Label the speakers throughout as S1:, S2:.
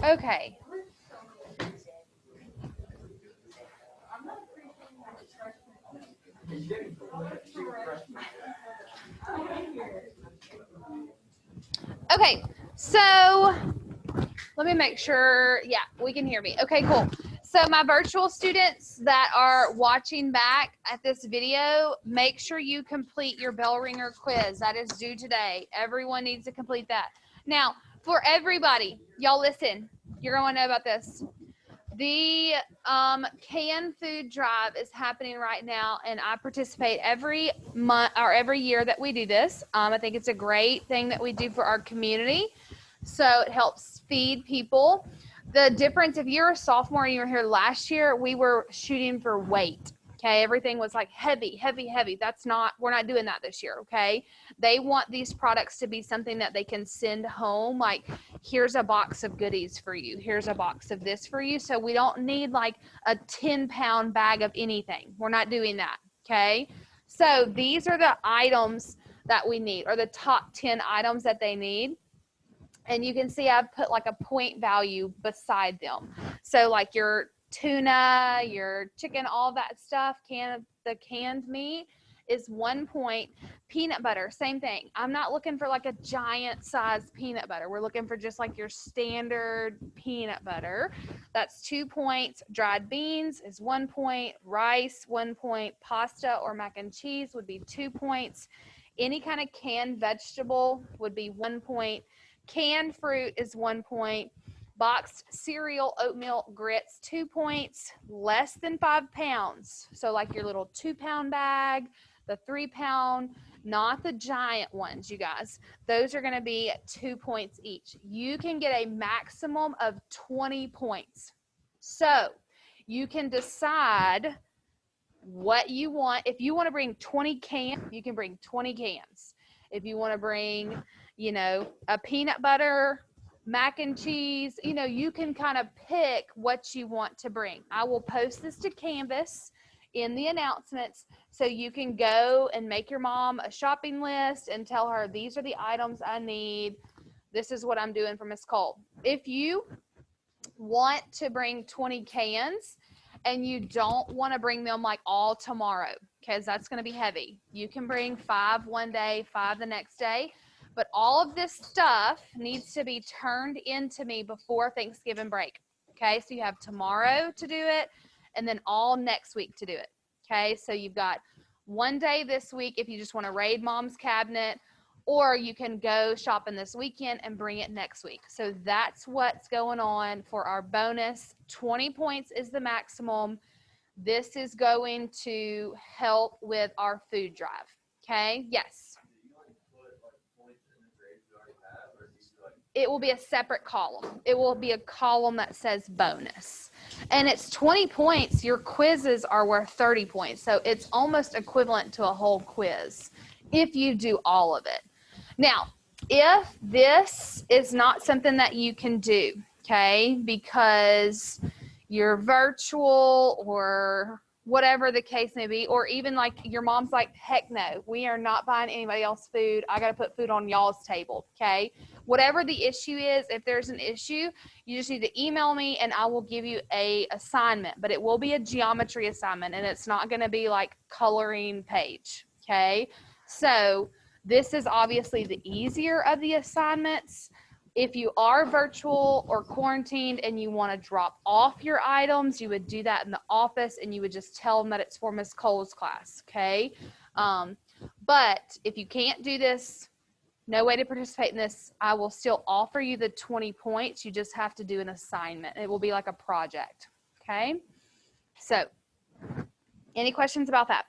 S1: Okay. Okay, so let me make sure. Yeah, we can hear me. Okay, cool. So my virtual students that are watching back at this video, make sure you complete your bell ringer quiz. That is due today. Everyone needs to complete that. Now, for everybody, y'all listen. You're going to know about this. The canned food drive is happening right now, and I participate every month or every year that we do this. I think it's a great thing that we do for our community. So it helps feed people. The difference, if you're a sophomore and you were here last year, we were shooting for weight. Okay, everything was like heavy, heavy, heavy. We're not doing that this year. Okay, they want these products to be something that they can send home. Like, here's a box of goodies for you. Here's a box of this for you. So we don't need like a 10-pound bag of anything. We're not doing that. Okay, so these are the items that we need, or the top 10 items that they need. And you can see I've put like a point value beside them. So like your tuna, your chicken, all that stuff, the canned meat is 1 point. Peanut butter, same thing. I'm not looking for like a giant size peanut butter. We're looking for just like your standard peanut butter. That's 2 points. Dried beans is 1 point. Rice, 1 point. Pasta or mac and cheese would be 2 points. Any kind of canned vegetable would be 1 point. Canned fruit is 1 point. Boxed cereal, oatmeal, grits, 2 points. Less than 5 pounds. So like your little 2-pound bag, the 3-pound, not the giant ones, you guys. Those are going to be 2 points each. You can get a maximum of 20 points. So you can decide what you want. If you want to bring 20 cans, you can bring 20 cans. If you want to bring, a peanut butter, mac and cheese, you can kind of pick what you want to bring. I will post this to Canvas in the announcements so you can go and make your mom a shopping list and tell her, these are the items I need. This is what I'm doing for Miss Cole. If you want to bring 20 cans and you don't want to bring them like all tomorrow, because that's going to be heavy, you can bring 5 one day, 5 the next day. But all of this stuff needs to be turned into me before Thanksgiving break. Okay, so you have tomorrow to do it and then all next week to do it. Okay, so you've got 1 day this week if you just want to raid mom's cabinet, or you can go shopping this weekend and bring it next week. So that's what's going on for our bonus. 20 points is the maximum. This is going to help with our food drive. Okay, yes. It will be a separate column. It will be a column that says bonus. And it's 20 points. Your quizzes are worth 30 points. So it's almost equivalent to a whole quiz if you do all of it. Now, if this is not something that you can do, okay, because you're virtual or whatever the case may be, or even like your mom's like, heck no, we are not buying anybody else's food. I got to put food on y'all's table, okay? Whatever the issue is, if there's an issue, you just need to email me and I will give you a assignment, but it will be a geometry assignment and it's not going to be like coloring page, okay? So this is obviously the easier of the assignments. If you are virtual or quarantined and you want to drop off your items, you would do that in the office and you would just tell them that it's for Miss Cole's class, okay? But if you can't do this, no way to participate in this, I will still offer you the 20 points. You just have to do an assignment. It will be like a project, okay? So, any questions about that?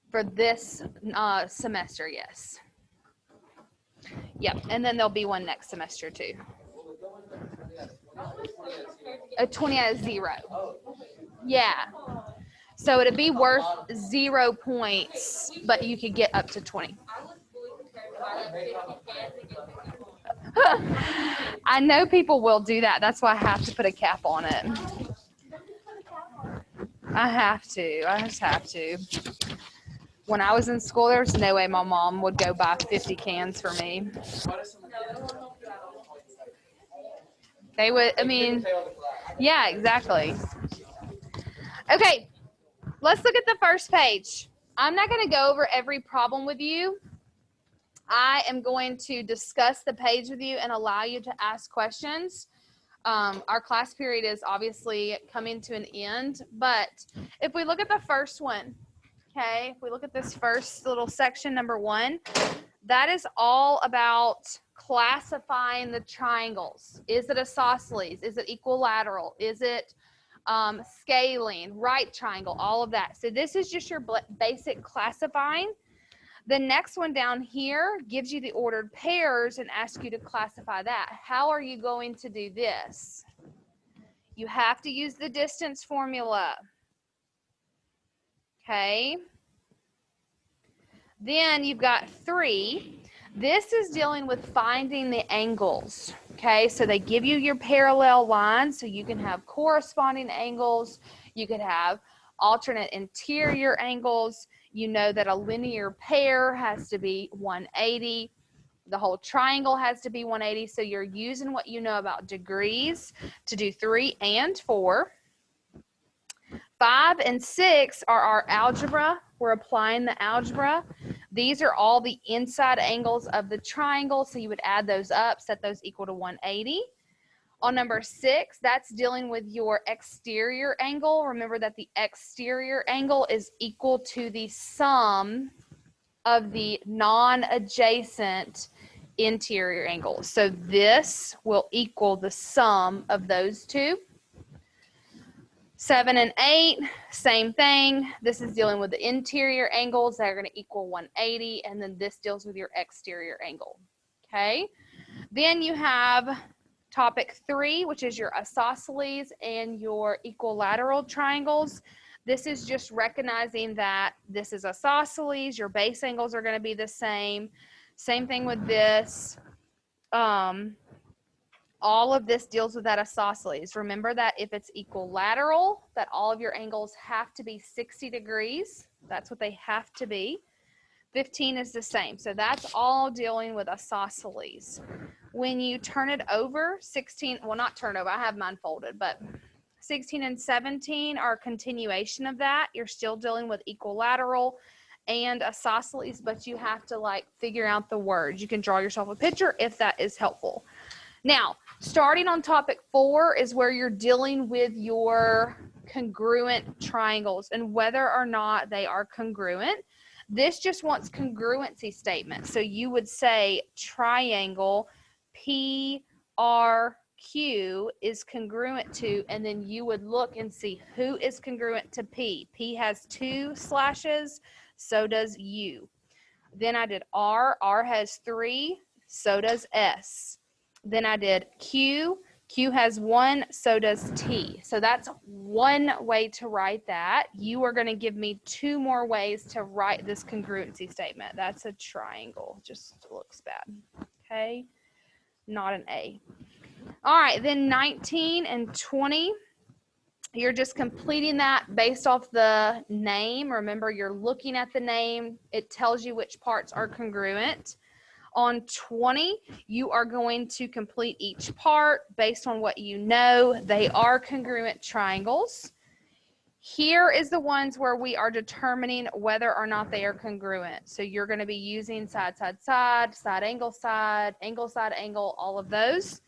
S1: For this semester, yes. Yep, and then there'll be one next semester too. A 20 out of 0. Yeah. So it'd be worth 0 points, but you could get up to 20. I know people will do that. That's why I have to put a cap on it. I just have to. When I was in school, there's no way my mom would go buy 50 cans for me. They would, I mean, yeah, exactly. Okay, let's look at the first page. I'm not going to go over every problem with you. I am going to discuss the page with you and allow you to ask questions. Our class period is obviously coming to an end, but if we look at the first one, okay, if we look at this first little section, number 1, that is all about classifying the triangles. Is it isosceles? Is it equilateral? Is it scaling, right triangle, all of that. So this is just your basic classifying. The next one down here gives you the ordered pairs and asks you to classify that. How are you going to do this? You have to use the distance formula. Okay. Then you've got 3. This is dealing with finding the angles. Okay, so they give you your parallel lines so you can have corresponding angles. You could have alternate interior angles. You know that a linear pair has to be 180. The whole triangle has to be 180. So you're using what you know about degrees to do 3 and 4. 5 and 6 are our algebra. We're applying the algebra. These are all the inside angles of the triangle, so you would add those up, set those equal to 180. On number 6, that's dealing with your exterior angle. Remember that the exterior angle is equal to the sum of the non-adjacent interior angles. So this will equal the sum of those two. 7 and 8, same thing. This is dealing with the interior angles that are going to equal 180, and then this deals with your exterior angle. Okay. Then you have topic 3, which is your isosceles and your equilateral triangles. This is just recognizing that this is isosceles. Your base angles are going to be the same. Same thing with this. All of this deals with that isosceles. Remember that if it's equilateral, that all of your angles have to be 60 degrees. That's what they have to be. 15 is the same. So that's all dealing with isosceles. When you turn it over, 16, well, not turn over, I have mine folded, but 16 and 17 are a continuation of that. You're still dealing with equilateral and isosceles, but you have to like figure out the words. You can draw yourself a picture if that is helpful. Now, starting on topic 4 is where you're dealing with your congruent triangles and whether or not they are congruent. This just wants congruency statements. So you would say triangle PRQ is congruent to, and then you would look and see who is congruent to P. P has 2 slashes, so does U. Then I did R. R has 3, so does S. Then I did Q. Q has 1, so does T. So that's one way to write that. You are going to give me 2 more ways to write this congruency statement. That's a triangle. Just looks bad. Okay. Not an A. All right. Then 19 and 20. You're just completing that based off the name. Remember, you're looking at the name. It tells you which parts are congruent. On 20, you are going to complete each part based on what you know. They are congruent triangles. Here is the ones where we are determining whether or not they are congruent. So you're going to be using side, side, side, side, angle, all of those.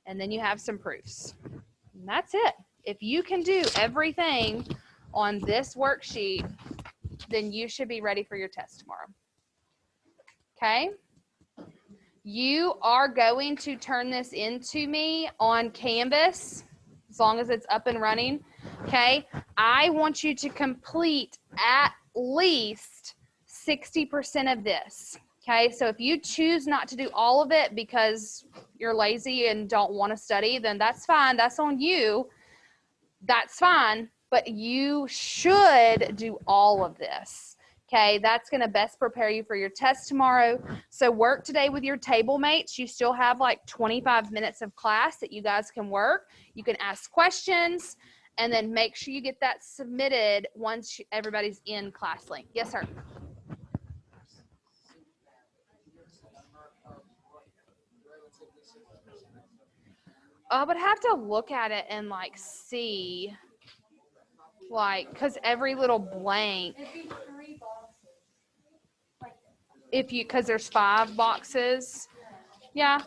S1: And then you have some proofs. And that's it. If you can do everything on this worksheet, then you should be ready for your test tomorrow. Okay? You are going to turn this into me on Canvas as long as it's up and running. Okay. I want you to complete at least 60% of this. Okay. So if you choose not to do all of it because you're lazy and don't want to study, then that's fine. That's on you. That's fine. But you should do all of this. Okay, that's going to best prepare you for your test tomorrow. So work today with your table mates. You still have like 25 minutes of class that you guys can work. You can ask questions and then make sure you get that submitted once everybody's in ClassLink. Yes, sir. I would have to look at it and like see, like, because every little blank,
S2: It'd be 3 boxes.
S1: if you, because there's 5 boxes. Yeah,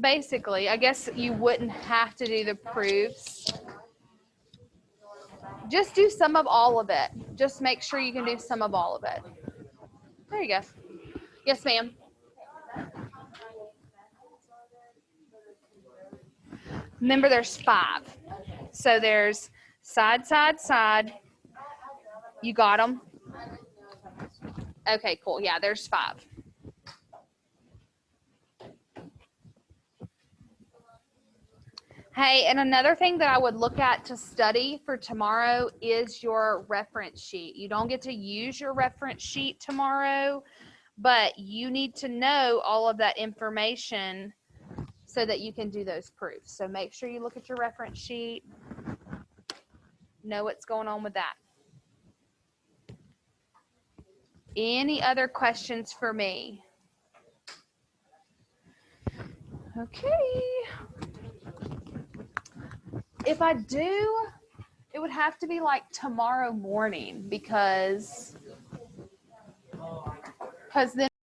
S1: basically, I guess you wouldn't have to do the proofs. Just do some of all of it. Just make sure you can do some of all of it. There you go. Yes, ma'am. Remember, there's 5. So there's side, side, side. You got them? Okay, cool. Yeah, there's 5. Hey, and another thing that I would look at to study for tomorrow is your reference sheet. You don't get to use your reference sheet tomorrow, but you need to know all of that information so that you can do those proofs. So make sure you look at your reference sheet, know what's going on with that. Any other questions for me? Okay. If I do, it would have to be like tomorrow morning because then